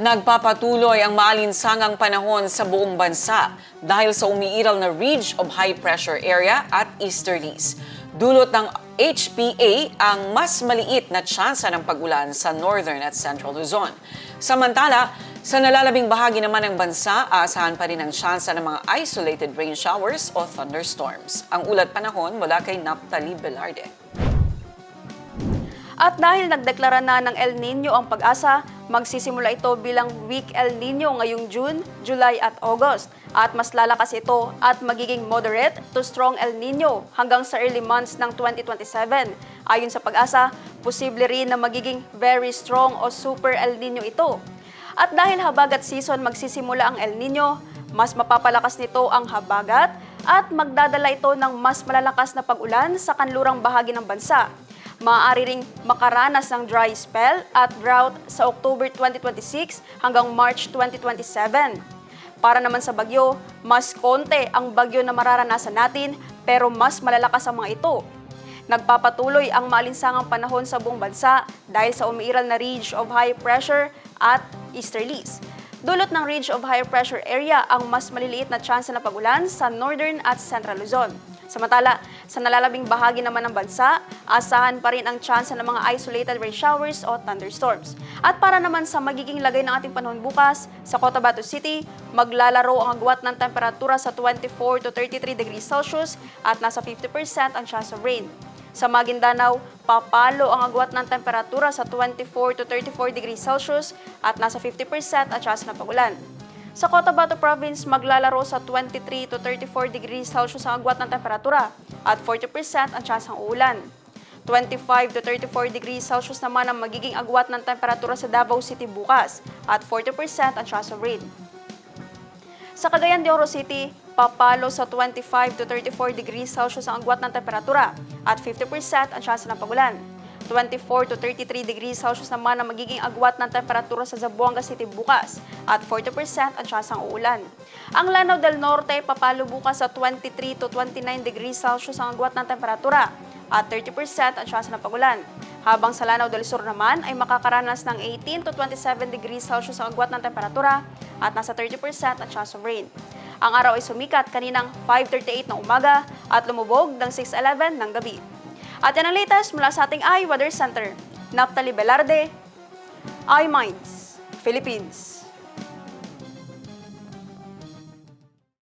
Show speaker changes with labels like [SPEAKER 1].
[SPEAKER 1] Nagpapatuloy ang maalinsangang panahon sa buong bansa dahil sa umiiral na ridge of high pressure area at easterlies. Dulot ng HPA ang mas maliit na tsansa ng pag-ulan sa northern at central Luzon. Samantala, sa nalalabing bahagi naman ng bansa, aasahan pa rin ang tsansa ng mga isolated rain showers o thunderstorms. Ang ulat panahon mula kay Naphtali Velarde.
[SPEAKER 2] At dahil nagdeklara na ng El Nino ang pag-asa, magsisimula ito bilang weak El Nino ngayong June, July at August. At mas lalakas ito at magiging moderate to strong El Nino hanggang sa early months ng 2027. Ayon sa pag-asa, posible rin na magiging very strong o super El Nino ito. At dahil habagat season magsisimula ang El Nino, mas mapapalakas nito ang habagat at magdadala ito ng mas malalakas na pag-ulan sa kanlurang bahagi ng bansa. Maaari ring makaranas ng dry spell at drought sa October 2026 hanggang March 2027. Para naman sa bagyo, mas konti ang bagyo na mararanasan natin pero mas malalakas ang mga ito. Nagpapatuloy ang maalinsangang panahon sa buong bansa dahil sa umiiral na ridge of high pressure at easterlies. Dulot ng ridge of high pressure area ang mas maliliit na tsansa na pag-ulan sa northern at central Luzon. Samantala, sa nalalabing bahagi naman ng bansa, asahan pa rin ang tsansa ng mga isolated rain showers o thunderstorms. At para naman sa magiging lagay ng ating panahon bukas, sa Cotabato City, maglalaro ang agwat ng temperatura sa 24 to 33 degrees Celsius at nasa 50% ang chance of rain. Sa Maguindanao, papalo ang agwat ng temperatura sa 24 to 34 degrees Celsius at nasa 50% ang chance ng pag-ulan. Sa Cotabato Province, maglalaro sa 23 to 34 degrees Celsius ang agwat ng temperatura at 40% ang chance ng uulan. 25 to 34 degrees Celsius naman ang magiging agwat ng temperatura sa Davao City bukas at 40% ang chance of rain. Sa Cagayan de Oro City, papalo sa 25 to 34 degrees Celsius ang agwat ng temperatura at 50% ang chance ng pag-ulan. 24 to 33 degrees Celsius naman ang magiging agwat ng temperatura sa Zamboanga City bukas at 40% ang chance ng uulan. Ang Lanao del Norte papalo bukas sa 23 to 29 degrees Celsius ang agwat ng temperatura at 30% ang chance ng pag-ulan. Habang sa Lanao del Sur naman ay makakaranas ng 18 to 27 degrees Celsius ang agwat ng temperatura at nasa 30% ang chance of rain. Ang araw ay sumikat kaninang 5:38 ng umaga at lumubog ng 6:11 ng gabi. At yan ang latest mula sa ating iWeather Center. Naphtali Velarde, iMinds, Philippines.